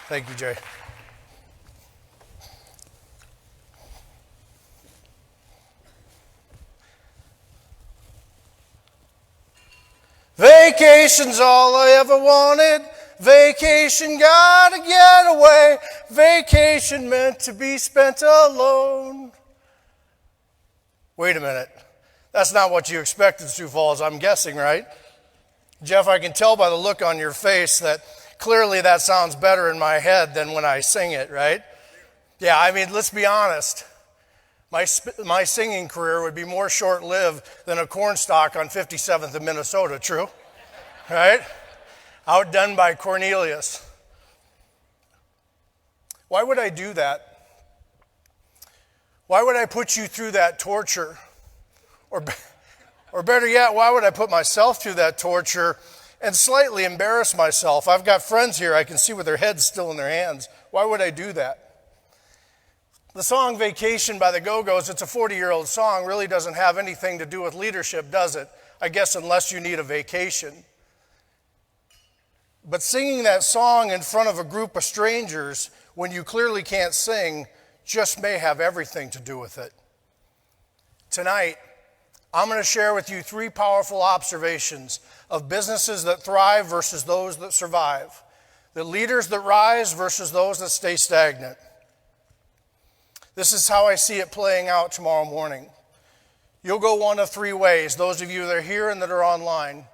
Thank you, Jay. Vacation's all I ever wanted. Vacation, gotta get away. Vacation meant to be spent alone. Wait a minute. That's not what you expected, Sioux Falls, I'm guessing, right? Jeff, I can tell by the look on your face that clearly that sounds better in my head than when I sing it, right? Yeah, I mean, let's be honest. My singing career would be more short-lived than a corn stalk on 57th in Minnesota, true? Right? Outdone by Cornelius. Why would I do that? Why would I put you through that torture? Or better yet, why would I put myself through that torture and slightly embarrass myself? I've got friends here, I can see with their heads still in their hands. Why would I do that? The song Vacation by the Go-Go's, it's a 40-year-old song, really doesn't have anything to do with leadership, does it? I guess unless you need a vacation. But singing that song in front of a group of strangers when you clearly can't sing just may have everything to do with it. Tonight, I'm going to share with you 3 powerful observations of businesses that thrive versus those that survive, the leaders that rise versus those that stay stagnant. This is how I see it playing out tomorrow morning. You'll go one of 3 ways, those of you that are here and that are online.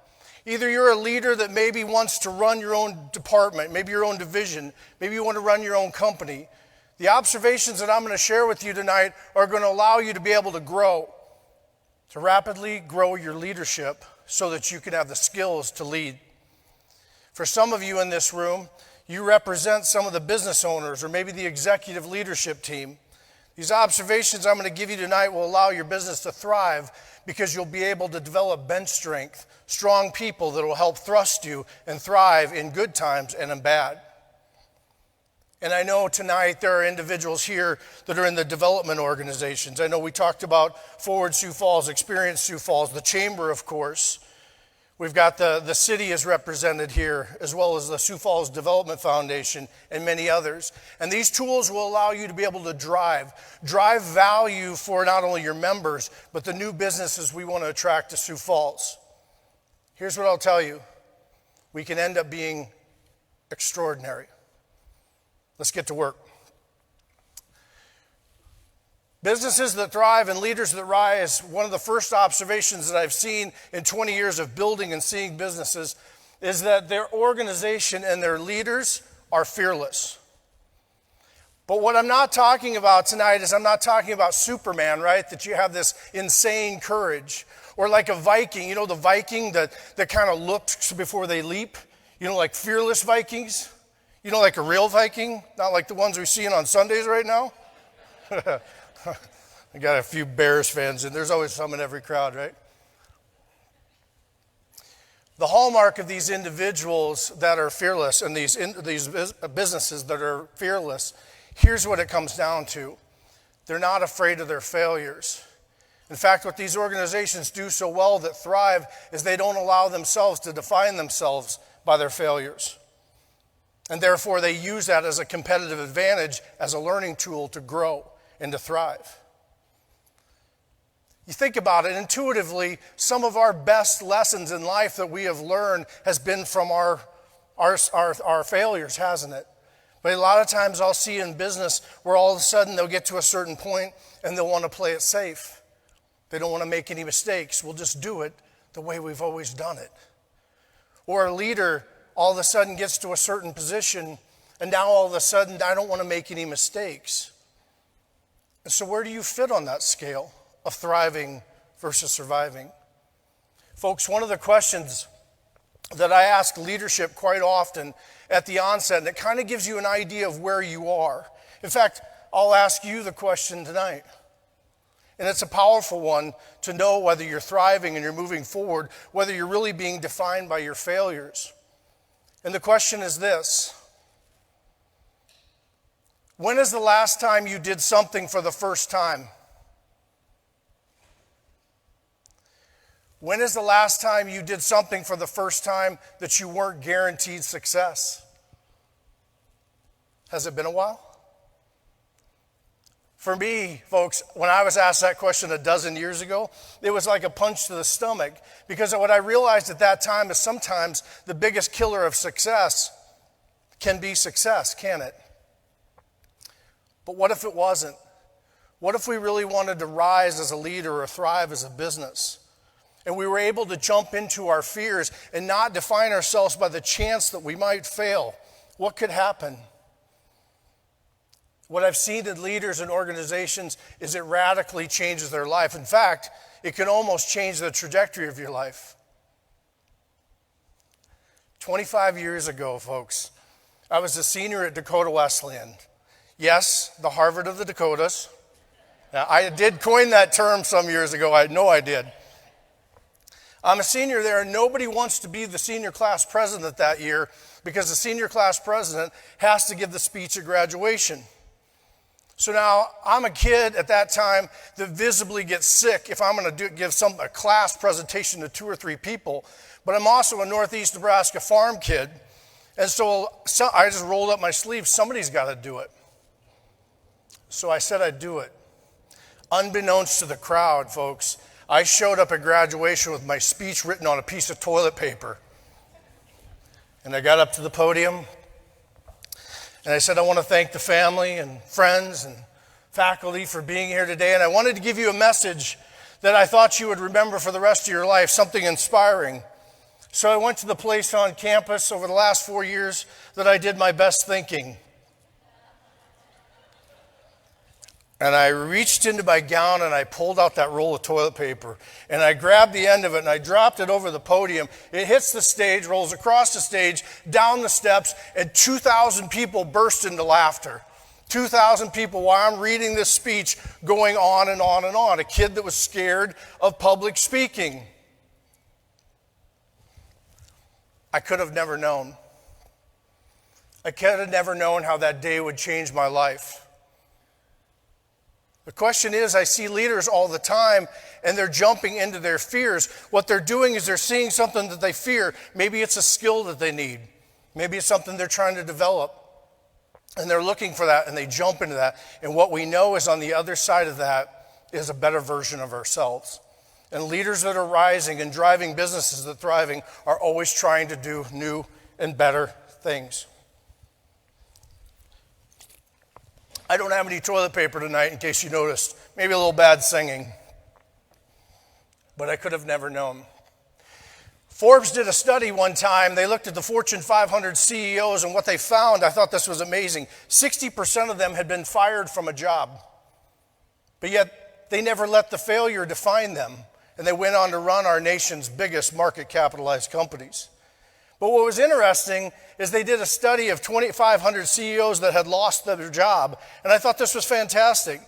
Either you're a leader that maybe wants to run your own department, maybe your own division, maybe you want to run your own company. The observations that I'm going to share with you tonight are going to allow you to be able to grow, to rapidly grow your leadership so that you can have the skills to lead. For some of you in this room, you represent some of the business owners or maybe the executive leadership team. These observations I'm going to give you tonight will allow your business to thrive because you'll be able to develop bench strength, strong people that will help thrust you and thrive in good times and in bad. And I know tonight there are individuals here that are in the development organizations. I know we talked about Forward Sioux Falls, Experience Sioux Falls, the Chamber, of course. We've got the city is represented here, as well as the Sioux Falls Development Foundation and many others. And these tools will allow you to be able to drive value for not only your members, but the new businesses we want to attract to Sioux Falls. Here's what I'll tell you. We can end up being extraordinary. Let's get to work. Businesses that thrive and leaders that rise, one of the first observations that I've seen in 20 years of building and seeing businesses is that their organization and their leaders are fearless. But what I'm not talking about tonight is I'm not talking about Superman, right? That you have this insane courage. Or like a Viking, you know the Viking that kind of looks before they leap? You know, like fearless Vikings? You know, like a real Viking? Not like the ones we're seeing on Sundays right now? I got a few Bears fans, and there's always some in every crowd, right? The hallmark of these individuals that are fearless and these businesses that are fearless, here's what it comes down to. They're not afraid of their failures. In fact, what these organizations do so well that thrive is they don't allow themselves to define themselves by their failures. And therefore, they use that as a competitive advantage, as a learning tool to grow and to thrive. You think about it, intuitively, some of our best lessons in life that we have learned has been from our failures, hasn't it? But a lot of times I'll see in business where all of a sudden they'll get to a certain point and they'll want to play it safe. They don't want to make any mistakes. We'll just do it the way we've always done it. Or a leader all of a sudden gets to a certain position and now all of a sudden I don't want to make any mistakes. And so where do you fit on that scale of thriving versus surviving? Folks, one of the questions that I ask leadership quite often at the onset, and it kind of gives you an idea of where you are. In fact, I'll ask you the question tonight. And it's a powerful one to know whether you're thriving and you're moving forward, whether you're really being defined by your failures. And the question is this: when is the last time you did something for the first time? When is the last time you did something for the first time that you weren't guaranteed success? Has it been a while? For me, folks, when I was asked that question a dozen years ago, it was like a punch to the stomach, because what I realized at that time is sometimes the biggest killer of success can be success, can it? But what if it wasn't? What if we really wanted to rise as a leader or thrive as a business? And we were able to jump into our fears and not define ourselves by the chance that we might fail. What could happen? What I've seen in leaders and organizations is it radically changes their life. In fact, it can almost change the trajectory of your life. 25 years ago, folks, I was a senior at Dakota Wesleyan. Yes, the Harvard of the Dakotas. Now, I did coin that term some years ago. I know I did. I'm a senior there, and nobody wants to be the senior class president that year because the senior class president has to give the speech at graduation. So now I'm a kid at that time that visibly gets sick if I'm going to give a class presentation to 2 or 3 people. But I'm also a Northeast Nebraska farm kid. And so I just rolled up my sleeves. Somebody's got to do it. So I said I'd do it. Unbeknownst to the crowd, folks, I showed up at graduation with my speech written on a piece of toilet paper. And I got up to the podium, and I said, I want to thank the family and friends and faculty for being here today. And I wanted to give you a message that I thought you would remember for the rest of your life, something inspiring. So I went to the place on campus over the last 4 years that I did my best thinking. And I reached into my gown and I pulled out that roll of toilet paper. And I grabbed the end of it and I dropped it over the podium. It hits the stage, rolls across the stage, down the steps, and 2,000 people burst into laughter. 2,000 people while I'm reading this speech going on and on and on. A kid that was scared of public speaking. I could have never known. I could have never known how that day would change my life. The question is, I see leaders all the time and they're jumping into their fears. What they're doing is they're seeing something that they fear. Maybe it's a skill that they need. Maybe it's something they're trying to develop. And they're looking for that and they jump into that. And what we know is on the other side of that is a better version of ourselves. And leaders that are rising and driving businesses that are thriving are always trying to do new and better things. I don't have any toilet paper tonight, in case you noticed. Maybe a little bad singing. But I could have never known. Forbes did a study one time. They looked at the Fortune 500 CEOs, and what they found, I thought this was amazing. 60% of them had been fired from a job. But yet, they never let the failure define them. And they went on to run our nation's biggest market capitalized companies. But what was interesting is they did a study of 2,500 CEOs that had lost their job. And I thought this was fantastic.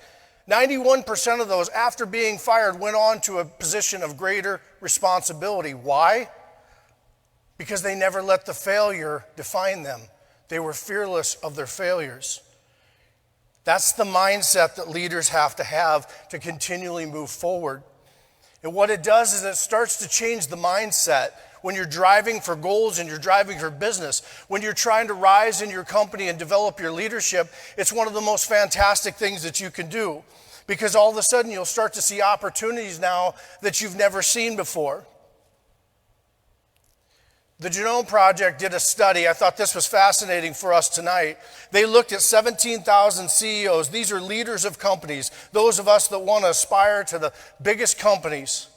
91% of those, after being fired, went on to a position of greater responsibility. Why? Because they never let the failure define them. They were fearless of their failures. That's the mindset that leaders have to continually move forward. And what it does is it starts to change the mindset. When you're driving for goals and you're driving for business, when you're trying to rise in your company and develop your leadership, it's one of the most fantastic things that you can do, because all of a sudden you'll start to see opportunities now that you've never seen before. The Genome Project did a study. I thought this was fascinating for us tonight. They looked at 17,000 CEOs. These are leaders of companies, those of us that want to aspire to the biggest companies.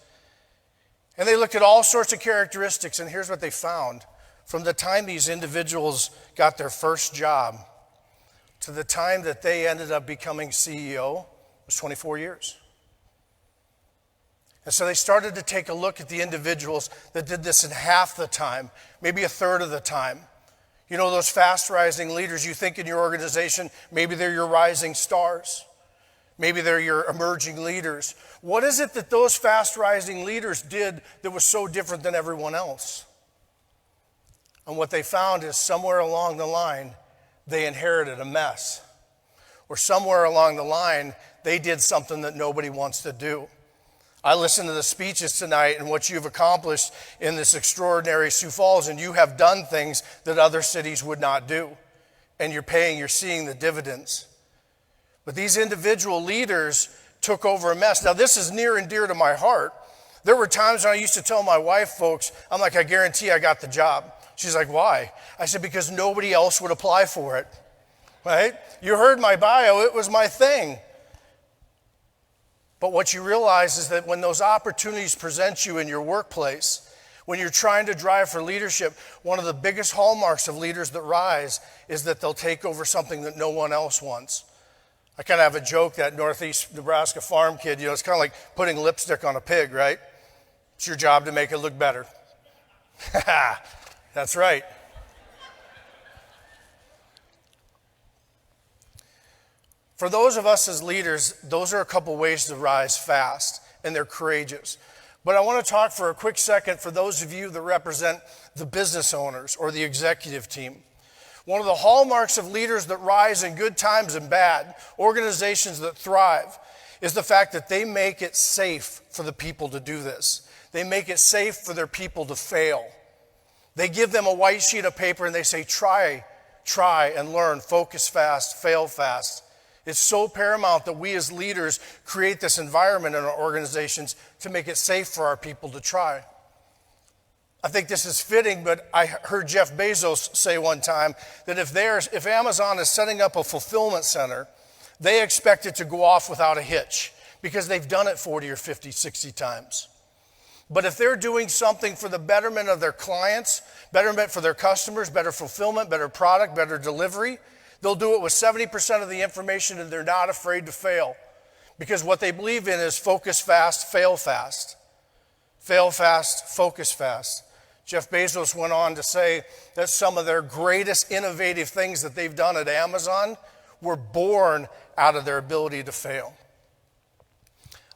And they looked at all sorts of characteristics, and here's what they found. From the time these individuals got their first job to the time that they ended up becoming CEO was 24 years. And so they started to take a look at the individuals that did this in half the time, maybe a third of the time. You know, those fast-rising leaders you think in your organization, maybe they're your rising stars. Maybe they're your emerging leaders. What is it that those fast-rising leaders did that was so different than everyone else? And what they found is somewhere along the line, they inherited a mess. Or somewhere along the line, they did something that nobody wants to do. I listened to the speeches tonight and what you've accomplished in this extraordinary Sioux Falls, and you have done things that other cities would not do. and you're seeing the dividends. But these individual leaders took over a mess. Now, this is near and dear to my heart. There were times when I used to tell my wife, folks, I'm like, I guarantee I got the job. She's like, why? I said, because nobody else would apply for it, right? You heard my bio, it was my thing. But what you realize is that when those opportunities present you in your workplace, when you're trying to drive for leadership, one of the biggest hallmarks of leaders that rise is that they'll take over something that no one else wants. I kind of have a joke, that Northeast Nebraska farm kid, it's kind of like putting lipstick on a pig, right? It's your job to make it look better. That's right. For those of us as leaders, those are a couple ways to rise fast, and they're courageous. But I want to talk for a quick second for those of you that represent the business owners or the executive team. One of the hallmarks of leaders that rise in good times and bad, organizations that thrive, is the fact that they make it safe for the people to do this. They make it safe for their people to fail. They give them a white sheet of paper and they say, try and learn, focus fast, fail fast. It's so paramount that we as leaders create this environment in our organizations to make it safe for our people to try. I think this is fitting, but I heard Jeff Bezos say one time that if Amazon is setting up a fulfillment center, they expect it to go off without a hitch because they've done it 40 or 50, 60 times. But if they're doing something for the betterment of their clients, betterment for their customers, better fulfillment, better product, better delivery, they'll do it with 70% of the information, and they're not afraid to fail. Because what they believe in is focus fast, fail fast. Fail fast, focus fast. Jeff Bezos went on to say that some of their greatest innovative things that they've done at Amazon were born out of their ability to fail.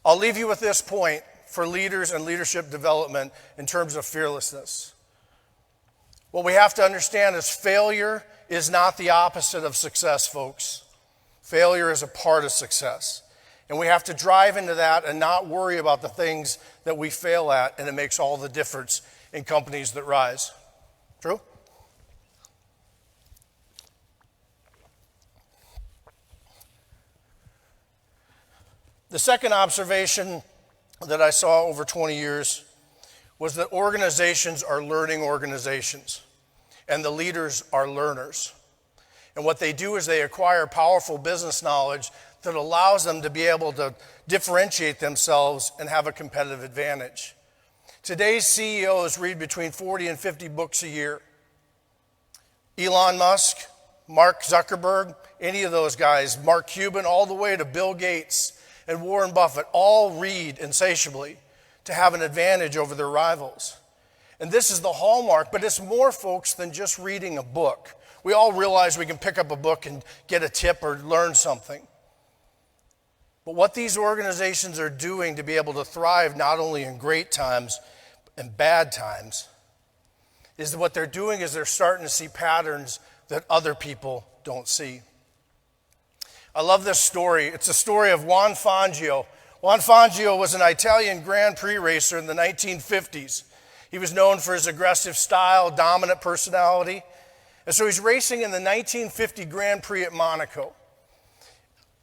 I'll leave you with this point for leaders and leadership development in terms of fearlessness. What we have to understand is failure is not the opposite of success, folks. Failure is a part of success. And we have to drive into that and not worry about the things that we fail at, and it makes all the difference in companies that rise. True? The second observation that I saw over 20 years was that organizations are learning organizations, and the leaders are learners. And what they do is they acquire powerful business knowledge that allows them to be able to differentiate themselves and have a competitive advantage. Today's CEOs read between 40 and 50 books a year. Elon Musk, Mark Zuckerberg, any of those guys, Mark Cuban, all the way to Bill Gates and Warren Buffett, all read insatiably to have an advantage over their rivals. And this is the hallmark, but it's more, folks, than just reading a book. We all realize we can pick up a book and get a tip or learn something. But what these organizations are doing to be able to thrive not only in great times and bad times is that what they're doing is they're starting to see patterns that other people don't see. I love this story. It's a story of Juan Fangio. Juan Fangio was an Italian Grand Prix racer in the 1950s. He was known for his aggressive style, dominant personality. And so he's racing in the 1950 Grand Prix at Monaco.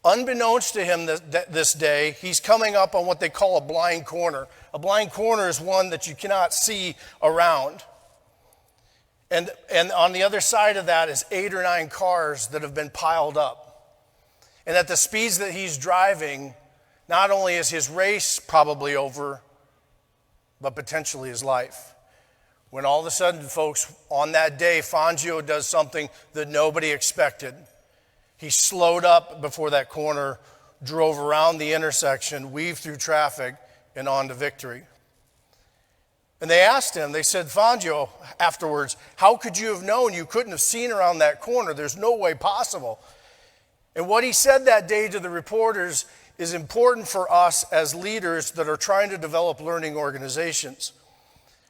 Unbeknownst to him this day, he's coming up on what they call a blind corner. A blind corner is one that you cannot see around. And on the other side of that is 8 or 9 cars that have been piled up. And at the speeds that he's driving, not only is his race probably over, but potentially his life. When all of a sudden, folks, on that day, Fangio does something that nobody expected. He slowed up before that corner, drove around the intersection, weaved through traffic, and on to victory. And they asked him, they said, Fangio, afterwards, how could you have known? You couldn't have seen around that corner. There's no way possible. And what he said that day to the reporters is important for us as leaders that are trying to develop learning organizations.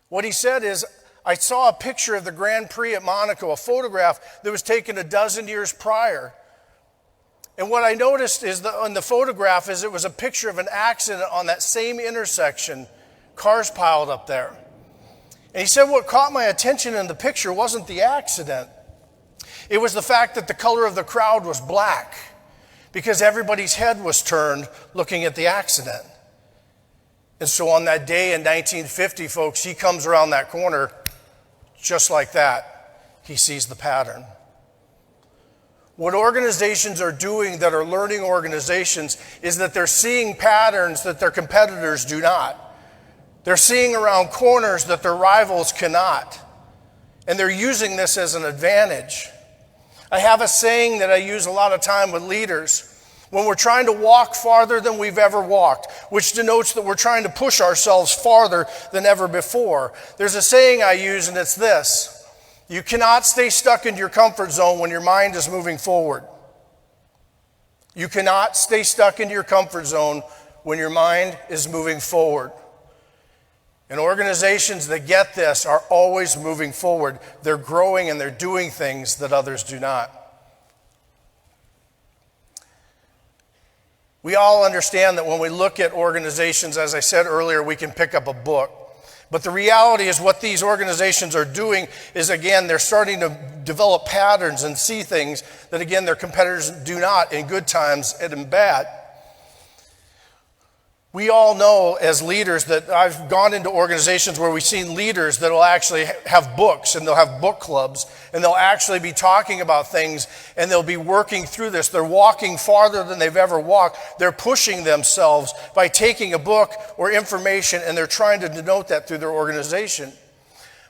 What he said is, I saw a picture of the Grand Prix at Monaco, a photograph that was taken a dozen years prior. And what I noticed is that on the photograph is it was a picture of an accident on that same intersection, cars piled up there. And he said what caught my attention in the picture wasn't the accident. It was the fact that the color of the crowd was black because everybody's head was turned looking at the accident. And so on that day in 1950, folks, he comes around that corner just like that. He sees the pattern. What organizations are doing that are learning organizations is that they're seeing patterns that their competitors do not. They're seeing around corners that their rivals cannot. And they're using this as an advantage. I have a saying that I use a lot of time with leaders. When we're trying to walk farther than we've ever walked, which denotes that we're trying to push ourselves farther than ever before. There's a saying I use, and it's this: you cannot stay stuck in your comfort zone when your mind is moving forward. You cannot stay stuck in your comfort zone when your mind is moving forward. And organizations that get this are always moving forward. They're growing and they're doing things that others do not. We all understand that when we look at organizations, as I said earlier, we can pick up a book. But the reality is what these organizations are doing is, again, they're starting to develop patterns and see things that, again, their competitors do not in good times and in bad. We all know as leaders that I've gone into organizations where we've seen leaders that will actually have books and they'll have book clubs and they'll actually be talking about things and they'll be working through this. They're walking farther than they've ever walked. They're pushing themselves by taking a book or information and they're trying to denote that through their organization.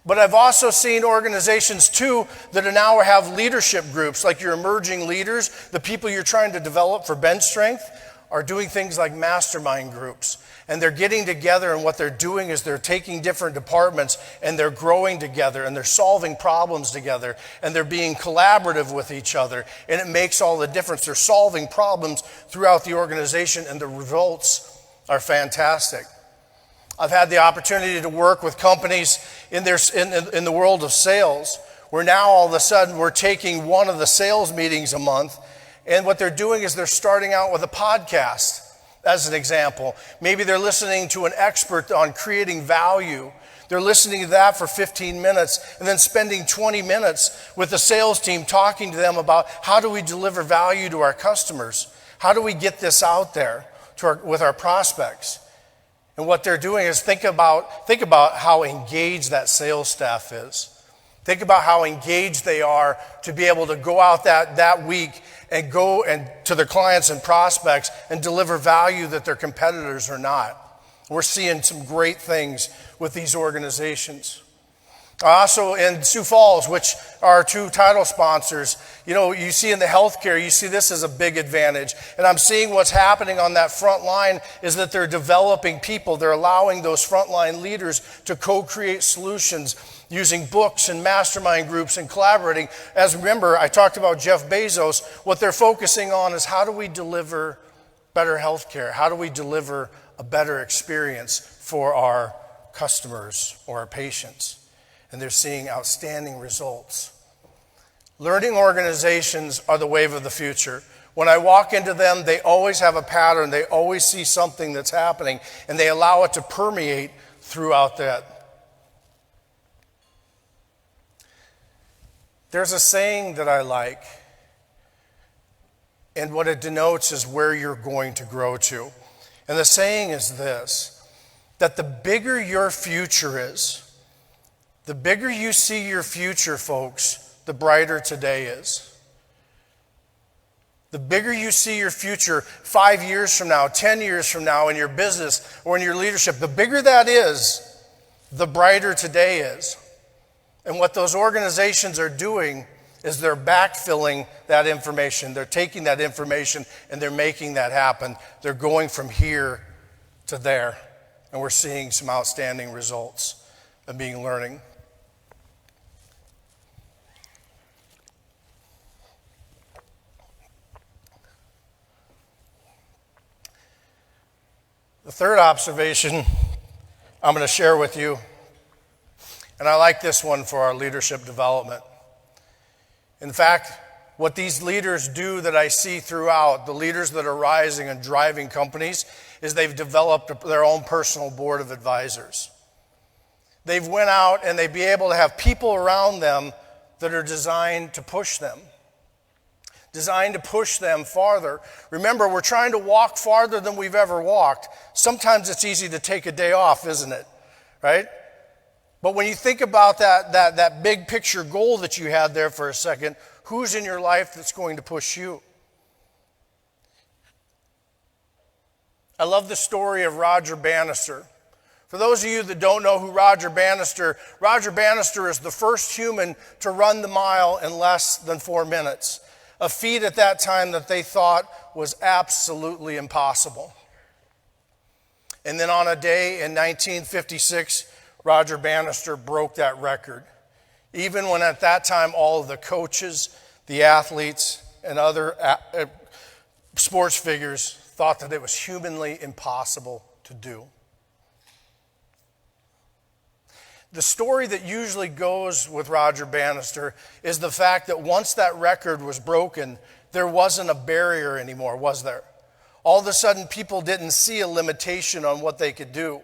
But I've also seen organizations too that now have leadership groups, like your emerging leaders, the people you're trying to develop for bench strength, are doing things like mastermind groups. And they're getting together, and what they're doing is they're taking different departments and they're growing together and they're solving problems together and they're being collaborative with each other. And it makes all the difference. They're solving problems throughout the organization and the results are fantastic. I've had the opportunity to work with companies in the world of sales, where now all of a sudden we're taking one of the sales meetings a month. And what they're doing is they're starting out with a podcast, as an example. Maybe they're listening to an expert on creating value. They're listening to that for 15 minutes and then spending 20 minutes with the sales team talking to them about how do we deliver value to our customers? How do we get this out there with our prospects? And what they're doing is think about how engaged that sales staff is. Think about how engaged they are to be able to go out that week and go and to their clients and prospects and deliver value that their competitors are not. We're seeing some great things with these organizations. Also in Sioux Falls, which are our two title sponsors, you see in the healthcare, you see this as a big advantage. And I'm seeing what's happening on that front line is that they're developing people. They're allowing those frontline leaders to co-create solutions using books and mastermind groups and collaborating. As remember, I talked about Jeff Bezos. What they're focusing on is how do we deliver better healthcare? How do we deliver a better experience for our customers or our patients? And they're seeing outstanding results. Learning organizations are the wave of the future. When I walk into them, they always have a pattern. They always see something that's happening, and they allow it to permeate throughout that. There's a saying that I like, and what it denotes is where you're going to grow to. And the saying is this, that the bigger your future is, the bigger you see your future, folks, the brighter today is. The bigger you see your future 5 years from now, 10 years from now in your business or in your leadership, the bigger that is, the brighter today is. And what those organizations are doing is they're backfilling that information. They're taking that information and they're making that happen. They're going from here to there. And we're seeing some outstanding results of being learning. The third observation I'm going to share with you, and I like this one for our leadership development. In fact, what these leaders do that I see throughout, the leaders that are rising and driving companies, is they've developed their own personal board of advisors. They've went out and they'd be able to have people around them that are designed to push them. Designed to push them farther. Remember, we're trying to walk farther than we've ever walked. Sometimes it's easy to take a day off, isn't it? Right? But when you think about that big picture goal that you had there for a second, who's in your life that's going to push you? I love the story of Roger Bannister. For those of you that don't know who Roger Bannister is the first human to run the mile in less than 4 minutes. A feat at that time that they thought was absolutely impossible. And then on a day in 1956, Roger Bannister broke that record. Even when at that time all of the coaches, the athletes, and other sports figures thought that it was humanly impossible to do. The story that usually goes with Roger Bannister is the fact that once that record was broken, there wasn't a barrier anymore, was there? All of a sudden, people didn't see a limitation on what they could do.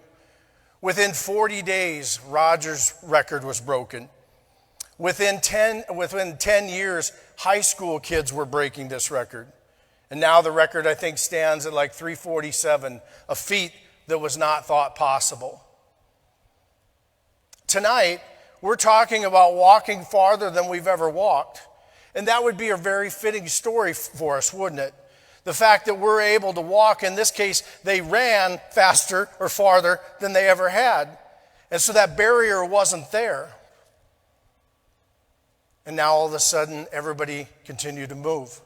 Within 40 days, Roger's record was broken. Within 10 years, high school kids were breaking this record. And now the record, I think, stands at like 347, a feat that was not thought possible. Tonight, we're talking about walking farther than we've ever walked. And that would be a very fitting story for us, wouldn't it? The fact that we're able to walk, in this case, they ran faster or farther than they ever had. And so that barrier wasn't there. And now all of a sudden, everybody continued to move.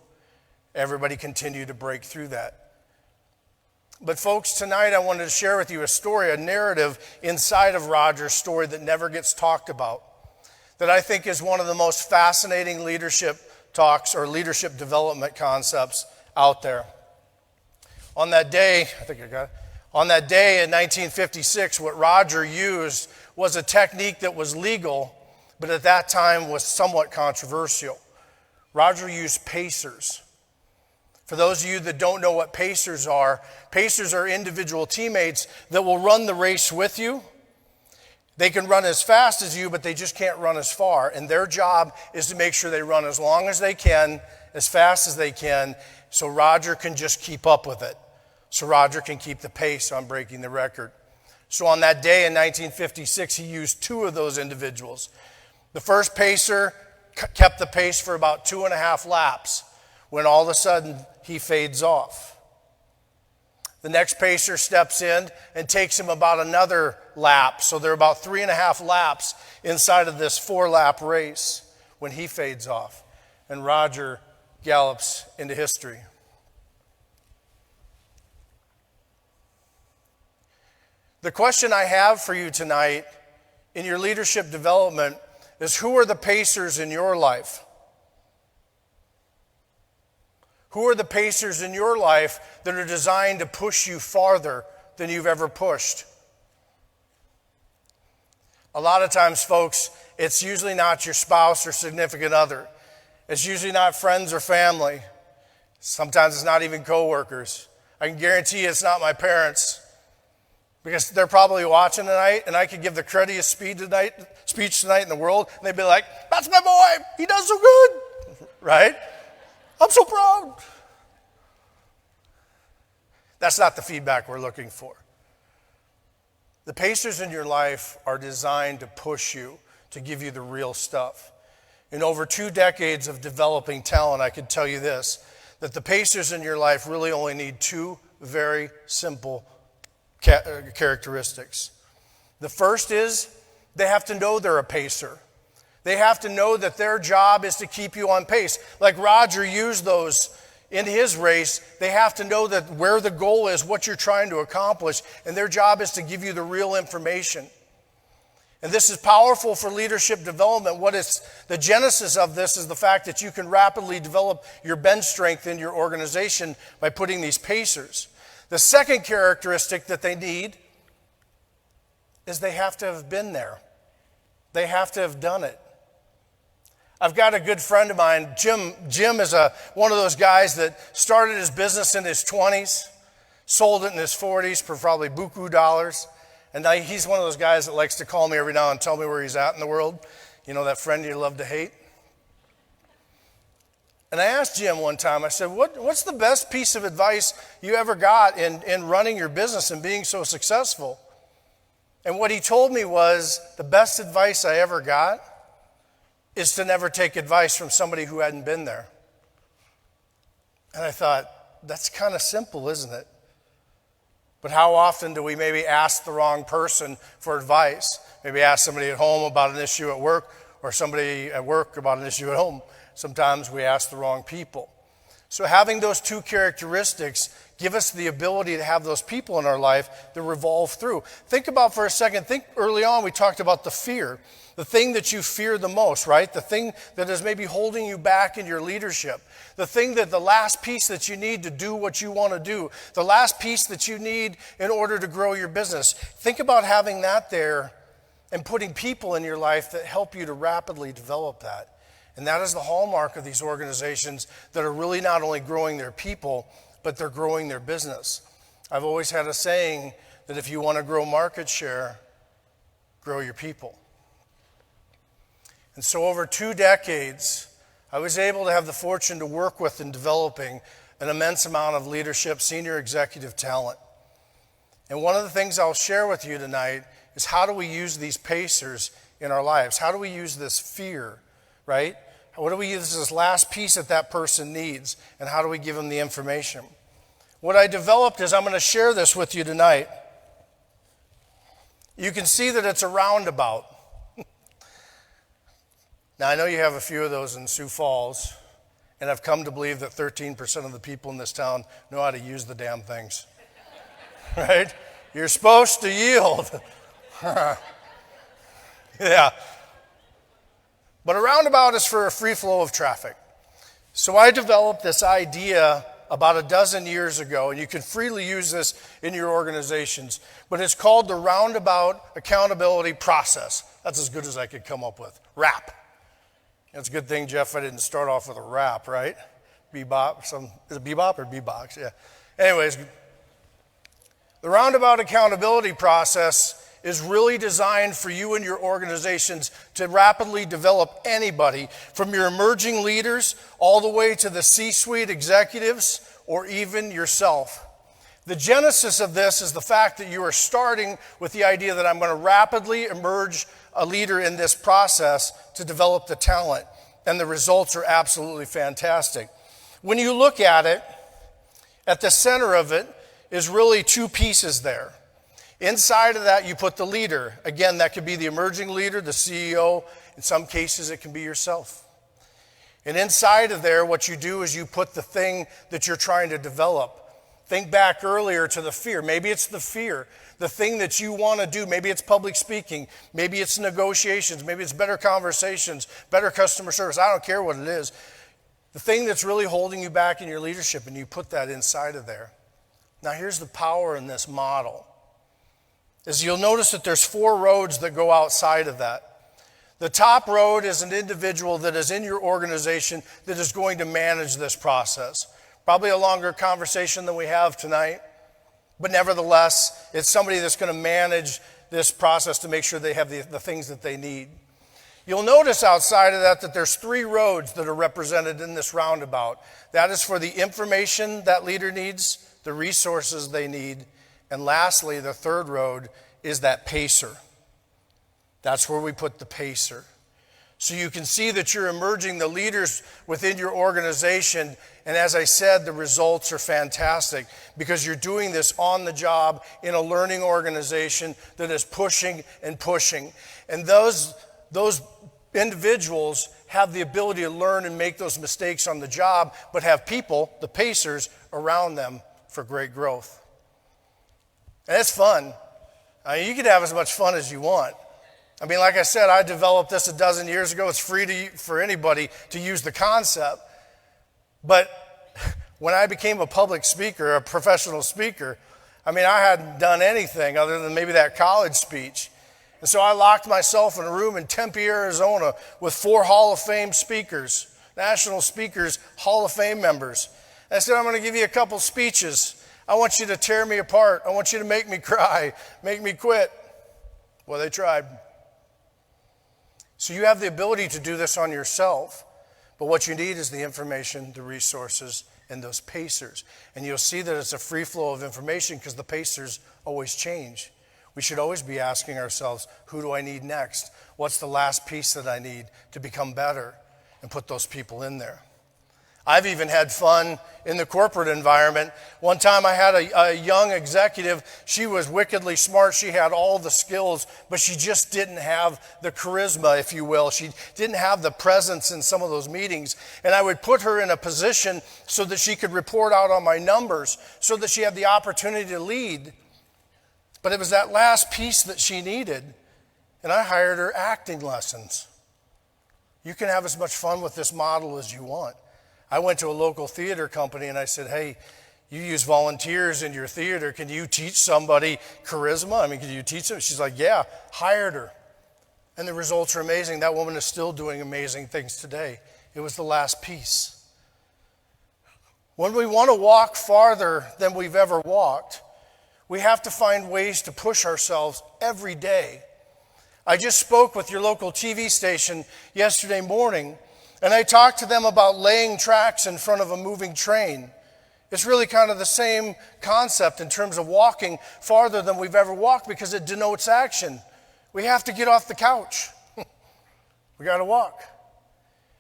Everybody continued to break through that. But folks, tonight I wanted to share with you a story, a narrative inside of Roger's story that never gets talked about, that I think is one of the most fascinating leadership talks or leadership development concepts out there. On that day in 1956, what Roger used was a technique that was legal, but at that time was somewhat controversial. Roger used pacers. For those of you that don't know what pacers are individual teammates that will run the race with you. They can run as fast as you, but they just can't run as far. And their job is to make sure they run as long as they can, as fast as they can, so Roger can just keep up with it. So Roger can keep the pace on breaking the record. So on that day in 1956, he used 2 of those individuals. The first pacer kept the pace for about 2.5 laps, when all of a sudden he fades off. The next pacer steps in and takes him about another lap. So they're about 3.5 laps inside of this 4-lap race when he fades off. And Roger gallops into history. The question I have for you tonight in your leadership development is, who are the pacers in your life? Who are the pacers in your life that are designed to push you farther than you've ever pushed? A lot of times, folks, it's usually not your spouse or significant other. It's usually not friends or family. Sometimes it's not even coworkers. I can guarantee you it's not my parents, because they're probably watching tonight, and I could give the cruddiest speech tonight in the world, and they'd be like, "That's my boy. He does so good." Right? I'm so proud. That's not the feedback we're looking for. The pacers in your life are designed to push you, to give you the real stuff. In over 2 decades of developing talent, I can tell you this, that the pacers in your life really only need 2 very simple characteristics. The first is they have to know they're a pacer. They have to know that their job is to keep you on pace. Like Roger used those in his race, they have to know that where the goal is, what you're trying to accomplish, and their job is to give you the real information. And this is powerful for leadership development. What is the genesis of this is the fact that you can rapidly develop your bench strength in your organization by putting these pacers. The second characteristic that they need is they have to have been there. They have to have done it. I've got a good friend of mine, Jim. Jim is one of those guys that started his business in his 20s, sold it in his 40s for probably buku dollars. And now he's one of those guys that likes to call me every now and tell me where he's at in the world. You know, that friend you love to hate. And I asked Jim one time, I said, what's the best piece of advice you ever got in running your business and being so successful? And what he told me was, the best advice I ever got is to never take advice from somebody who hadn't been there. And I thought, that's kind of simple, isn't it? But how often do we maybe ask the wrong person for advice? Maybe ask somebody at home about an issue at work, or somebody at work about an issue at home. Sometimes we ask the wrong people. So having those two characteristics give us the ability to have those people in our life that revolve through. Think about for a second, think early on we talked about the fear. The thing that you fear the most, right? The thing that is maybe holding you back in your leadership. The thing that the last piece that you need to do what you want to do. The last piece that you need in order to grow your business. Think about having that there and putting people in your life that help you to rapidly develop that. And that is the hallmark of these organizations that are really not only growing their people, but they're growing their business. I've always had a saying that if you want to grow market share, grow your people. And so over 2 decades, I was able to have the fortune to work with in developing an immense amount of leadership, senior executive talent. And one of the things I'll share with you tonight is how do we use these pacers in our lives? How do we use this fear, right? What do we use this last piece that person needs? And how do we give them the information? What I developed is I'm going to share this with you tonight. You can see that it's a roundabout. Now, I know you have a few of those in Sioux Falls, and I've come to believe that 13% of the people in this town know how to use the damn things. Right? You're supposed to yield. Yeah. But a roundabout is for a free flow of traffic. So I developed this idea about a dozen years ago, and you can freely use this in your organizations, but it's called the Roundabout Accountability Process. That's as good as I could come up with. RAP. It's a good thing, Jeff, I didn't start off with a rap, right? Bebop, is it bebop or bebox? Yeah. Anyways, the Roundabout Accountability Process is really designed for you and your organizations to rapidly develop anybody, from your emerging leaders all the way to the C-suite executives or even yourself. The genesis of this is the fact that you are starting with the idea that I'm going to rapidly emerge a leader in this process to develop the talent, and the results are absolutely fantastic. When you look at it, at the center of it is really 2 pieces there. Inside of that, you put the leader. Again, that could be the emerging leader, the CEO. In some cases, it can be yourself. And inside of there, what you do is you put the thing that you're trying to develop. Think back earlier to the fear. Maybe it's the fear, the thing that you want to do. Maybe it's public speaking. Maybe it's negotiations. Maybe it's better conversations, better customer service. I don't care what it is. The thing that's really holding you back in your leadership, and you put that inside of there. Now, here's the power in this model. Is you'll notice that there's 4 roads that go outside of that. The top road is an individual that is in your organization that is going to manage this process. Probably a longer conversation than we have tonight, but nevertheless, it's somebody that's going to manage this process to make sure they have the things that they need. You'll notice outside of that there's 3 roads that are represented in this roundabout. That is for the information that leader needs, the resources they need, and lastly, the 3rd road is that pacer. That's where we put the pacer. So you can see that you're emerging the leaders within your organization, and as I said, the results are fantastic because you're doing this on the job in a learning organization that is pushing and pushing. And those individuals have the ability to learn and make those mistakes on the job, but have people, the pacers, around them for great growth. And it's fun. You can have as much fun as you want. I mean, like I said, I developed this a dozen years ago. It's free for anybody to use the concept. But when I became a public speaker, a professional speaker, I hadn't done anything other than maybe that college speech. And so I locked myself in a room in Tempe, Arizona with 4 Hall of Fame speakers, National Speakers, Hall of Fame members. And I said, I'm going to give you a couple speeches. I want you to tear me apart. I want you to make me cry, make me quit. Well, they tried. So you have the ability to do this on yourself. But what you need is the information, the resources, and those pacers. And you'll see that it's a free flow of information because the pacers always change. We should always be asking ourselves, who do I need next? What's the last piece that I need to become better? And put those people in there. I've even had fun in the corporate environment. One time I had a young executive. She was wickedly smart. She had all the skills, but she just didn't have the charisma, if you will. She didn't have the presence in some of those meetings. And I would put her in a position so that she could report out on my numbers, so that she had the opportunity to lead. But it was that last piece that she needed. And I hired her acting lessons. You can have as much fun with this model as you want. I went to a local theater company and I said, hey, you use volunteers in your theater. Can you teach somebody charisma? I mean, can you teach them? She's like, yeah, hired her. And the results are amazing. That woman is still doing amazing things today. It was the last piece. When we want to walk farther than we've ever walked, we have to find ways to push ourselves every day. I just spoke with your local TV station yesterday morning, and I talked to them about laying tracks in front of a moving train. It's really kind of the same concept in terms of walking farther than we've ever walked because it denotes action. We have to get off the couch. We got to walk.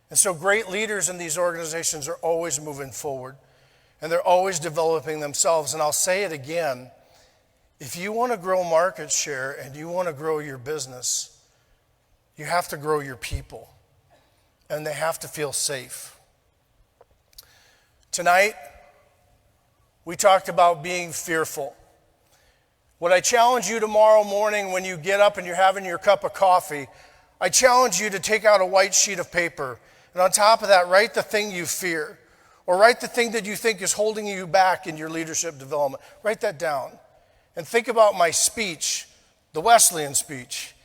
And so great leaders in these organizations are always moving forward, and they're always developing themselves. And I'll say it again. If you want to grow market share and you want to grow your business, you have to grow your people. And they have to feel safe. Tonight, we talked about being fearful. What I challenge you tomorrow morning when you get up and you're having your cup of coffee, I challenge you to take out a white sheet of paper. And on top of that, write the thing you fear. Or write the thing that you think is holding you back in your leadership development. Write that down. And think about my speech, the Wesleyan speech.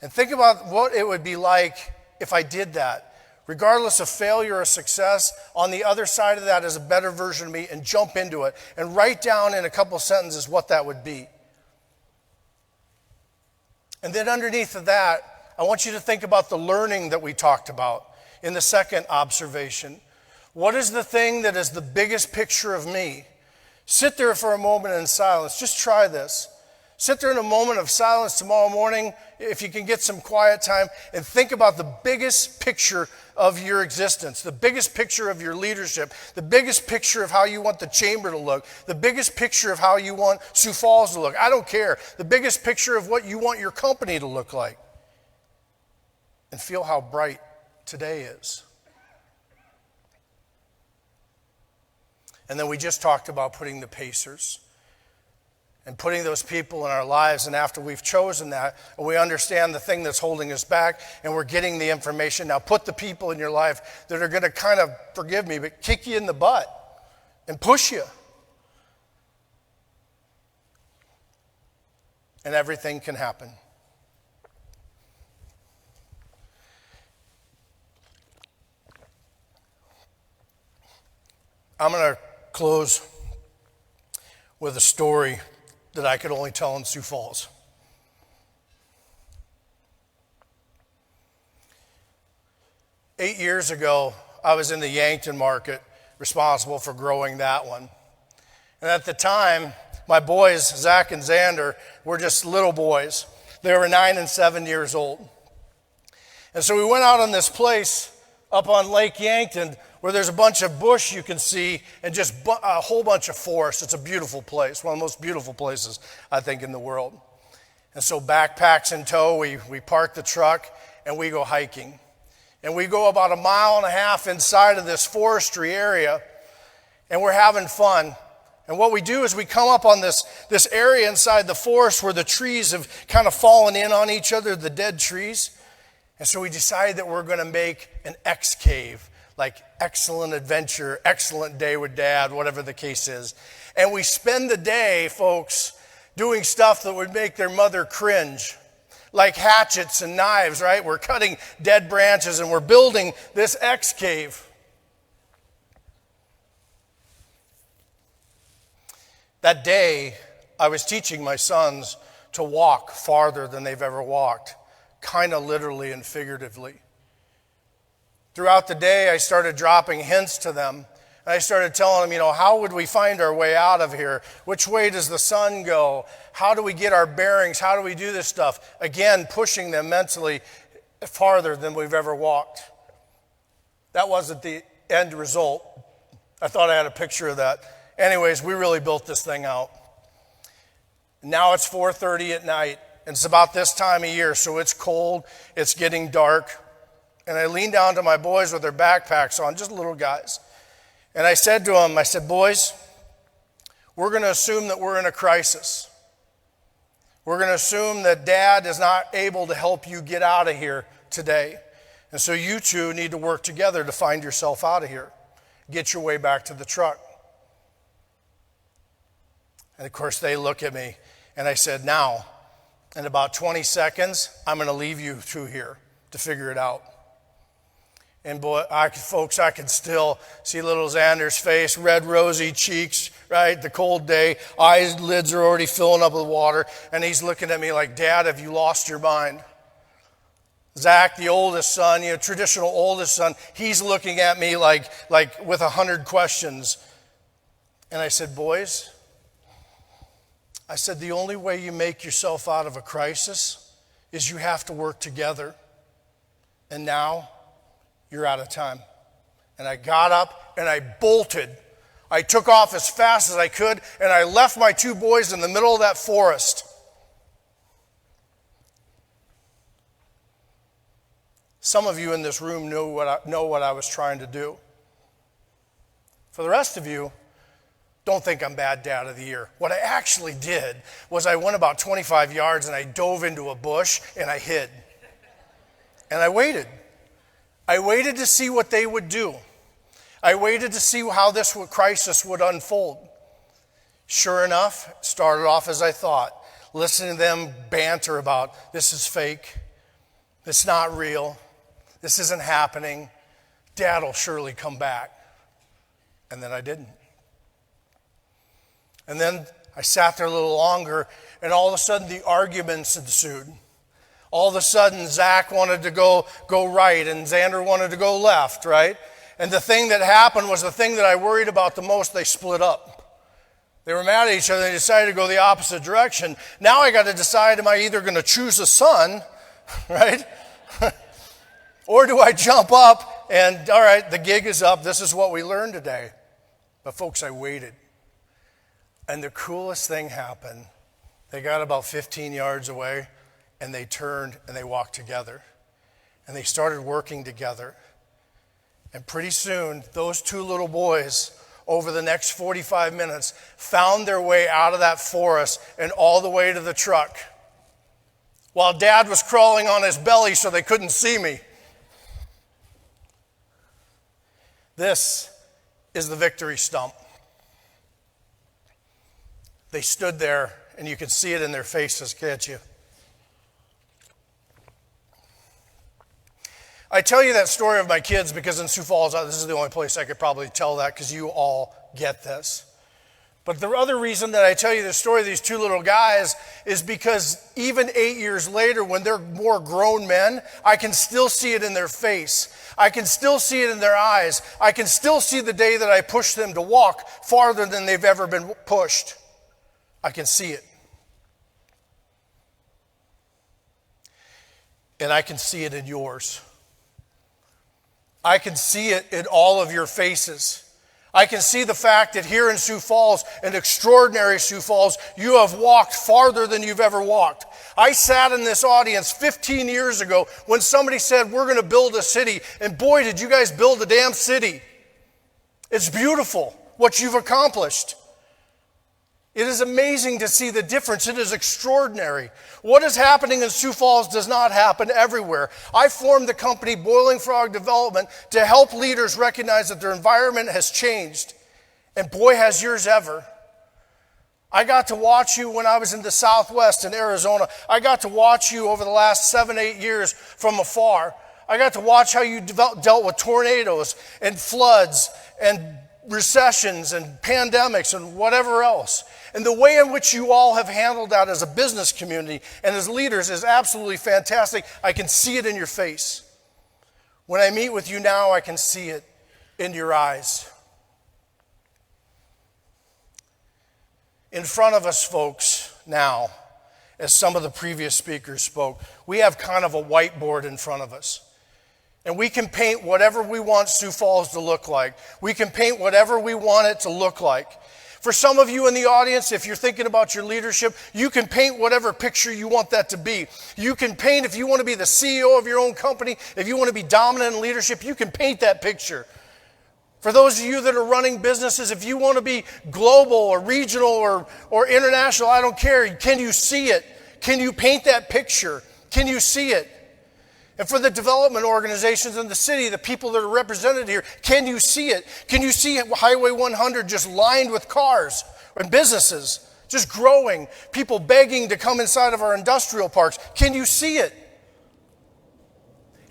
And think about what it would be like if I did that. Regardless of failure or success, on the other side of that is a better version of me, and jump into it. And write down in a couple sentences what that would be. And then underneath of that, I want you to think about the learning that we talked about in the second observation. What is the thing that is the biggest picture of me? Sit there for a moment in silence. Just try this. Sit there in a moment of silence tomorrow morning, if you can get some quiet time, and think about the biggest picture of your existence, the biggest picture of your leadership, the biggest picture of how you want the chamber to look, the biggest picture of how you want Sioux Falls to look. I don't care. The biggest picture of what you want your company to look like. And feel how bright today is. And then we just talked about putting the pacers and putting those people in our lives. And after we've chosen that, and we understand the thing that's holding us back, and we're getting the information, now put the people in your life that are going to kind of, forgive me, but kick you in the butt and push you. And everything can happen. I'm going to close with a story that I could only tell in Sioux Falls. Eight years ago, I was in the Yankton market, responsible for growing that one. And at the time, my boys, Zach and Xander, were just little boys. They were 9 and 7 years old. And so we went out on this place up on Lake Yankton where there's a bunch of bush you can see and just a whole bunch of forest. It's a beautiful place, one of the most beautiful places, I think, in the world. And so backpacks in tow, we park the truck and we go hiking. And we go about 1.5 miles inside of this forestry area, and we're having fun. And what we do is we come up on this area inside the forest where the trees have kind of fallen in on each other, the dead trees. And so we decided that we're going to make an X cave, like excellent adventure, excellent day with Dad, whatever the case is. And we spend the day, folks, doing stuff that would make their mother cringe, like hatchets and knives, right? We're cutting dead branches and we're building this X cave. That day, I was teaching my sons to walk farther than they've ever walked, kind of literally and figuratively. Throughout the day, I started dropping hints to them. And I started telling them, how would we find our way out of here? Which way does the sun go? How do we get our bearings? How do we do this stuff? Again, pushing them mentally farther than we've ever walked. That wasn't the end result. I thought I had a picture of that. Anyways, we really built this thing out. Now it's 4:30 at night, and it's about this time of year, so it's cold, it's getting dark. And I leaned down to my boys with their backpacks on, just little guys. And I said to them, boys, we're going to assume that we're in a crisis. We're going to assume that Dad is not able to help you get out of here today. And so you two need to work together to find yourself out of here. Get your way back to the truck. And of course they look at me, and I said, now, in about 20 seconds, I'm going to leave you through here to figure it out. And boy, I could still see little Xander's face, red, rosy cheeks, right? The cold day, eyelids are already filling up with water, and he's looking at me like, Dad, have you lost your mind? Zach, the oldest son, traditional oldest son, he's looking at me like with 100 questions. And I said, boys, the only way you make yourself out of a crisis is you have to work together. And now, you're out of time. And I got up and I bolted. I took off as fast as I could, and I left my two boys in the middle of that forest. Some of you in this room know what I was trying to do. For the rest of you, don't think I'm bad dad of the year. What I actually did was I went about 25 yards and I dove into a bush and I hid. And I waited. I waited to see what they would do. I waited to see how this crisis would unfold. Sure enough, it started off as I thought. Listening to them banter about, this is fake, it's not real, this isn't happening, Dad will surely come back. And then I didn't. And then I sat there a little longer, and all of a sudden the arguments ensued. All of a sudden, Zach wanted to go right, and Xander wanted to go left, right? And the thing that happened was the thing that I worried about the most. They split up. They were mad at each other. They decided to go the opposite direction. Now I got to decide, am I either going to choose a son, right? Or do I jump up and, all right, the gig is up. This is what we learned today. But folks, I waited. And the coolest thing happened. They got about 15 yards away. And they turned and they walked together. And they started working together. And pretty soon, those two little boys, over the next 45 minutes, found their way out of that forest and all the way to the truck. While Dad was crawling on his belly so they couldn't see me. This is the victory stump. They stood there, and you can see it in their faces, can't you? I tell you that story of my kids because in Sioux Falls, this is the only place I could probably tell that because you all get this. But the other reason that I tell you the story of these two little guys is because even 8 years later, when they're more grown men, I can still see it in their face. I can still see it in their eyes. I can still see the day that I pushed them to walk farther than they've ever been pushed. I can see it. And I can see it in yours. I can see it in all of your faces. I can see the fact that here in Sioux Falls, an extraordinary Sioux Falls, you have walked farther than you've ever walked. I sat in this audience 15 years ago when somebody said, we're going to build a city. And boy, did you guys build a damn city. It's beautiful what you've accomplished. It is amazing to see the difference. It is extraordinary. What is happening in Sioux Falls does not happen everywhere. I formed the company Boiling Frog Development to help leaders recognize that their environment has changed. And boy, has yours ever. I got to watch you when I was in the Southwest in Arizona. I got to watch you over the last 7-8 years from afar. I got to watch how you dealt with tornadoes and floods and recessions and pandemics and whatever else. And the way in which you all have handled that as a business community and as leaders is absolutely fantastic. I can see it in your face. When I meet with you now, I can see it in your eyes. In front of us, folks, now, as some of the previous speakers spoke, we have kind of a whiteboard in front of us. And we can paint whatever we want Sioux Falls to look like. We can paint whatever we want it to look like. For some of you in the audience, if you're thinking about your leadership, you can paint whatever picture you want that to be. You can paint, if you want to be the CEO of your own company, if you want to be dominant in leadership, you can paint that picture. For those of you that are running businesses, if you want to be global or regional or international, I don't care. Can you see it? Can you paint that picture? Can you see it? And for the development organizations in the city, the people that are represented here, can you see it? Can you see Highway 100 just lined with cars and businesses, just growing, people begging to come inside of our industrial parks? Can you see it?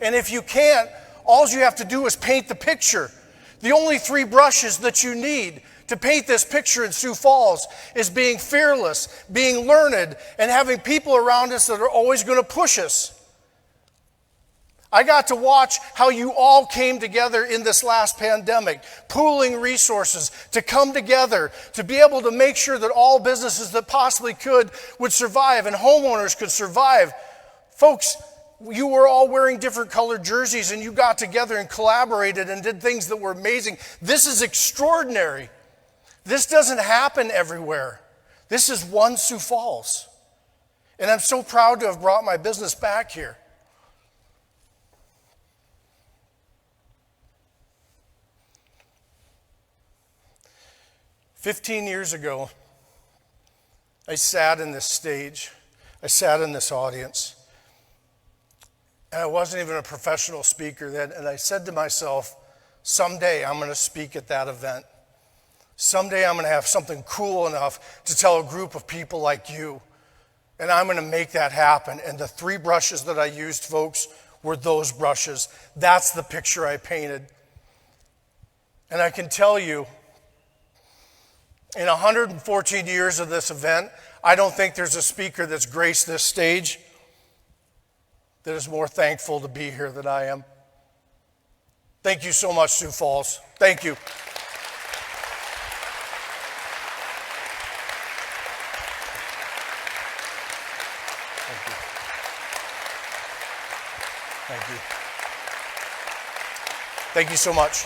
And if you can't, all you have to do is paint the picture. The only 3 brushes that you need to paint this picture in Sioux Falls is being fearless, being learned, and having people around us that are always going to push us. I got to watch how you all came together in this last pandemic, pooling resources to come together, to be able to make sure that all businesses that possibly could would survive and homeowners could survive. Folks, you were all wearing different colored jerseys and you got together and collaborated and did things that were amazing. This is extraordinary. This doesn't happen everywhere. This is one Sioux Falls. And I'm so proud to have brought my business back here. "15 years ago, I sat in this stage, I sat in this audience, and I wasn't even a professional speaker then, and I said to myself, someday I'm going to speak at that event. Someday I'm going to have something cool enough to tell a group of people like you, and I'm going to make that happen." And the 3 brushes that I used, folks, were those brushes. That's the picture I painted. And I can tell you, in 114 years of this event, I don't think there's a speaker that's graced this stage that is more thankful to be here than I am. Thank you so much, Sioux Falls. Thank you. Thank you. Thank you. Thank you so much.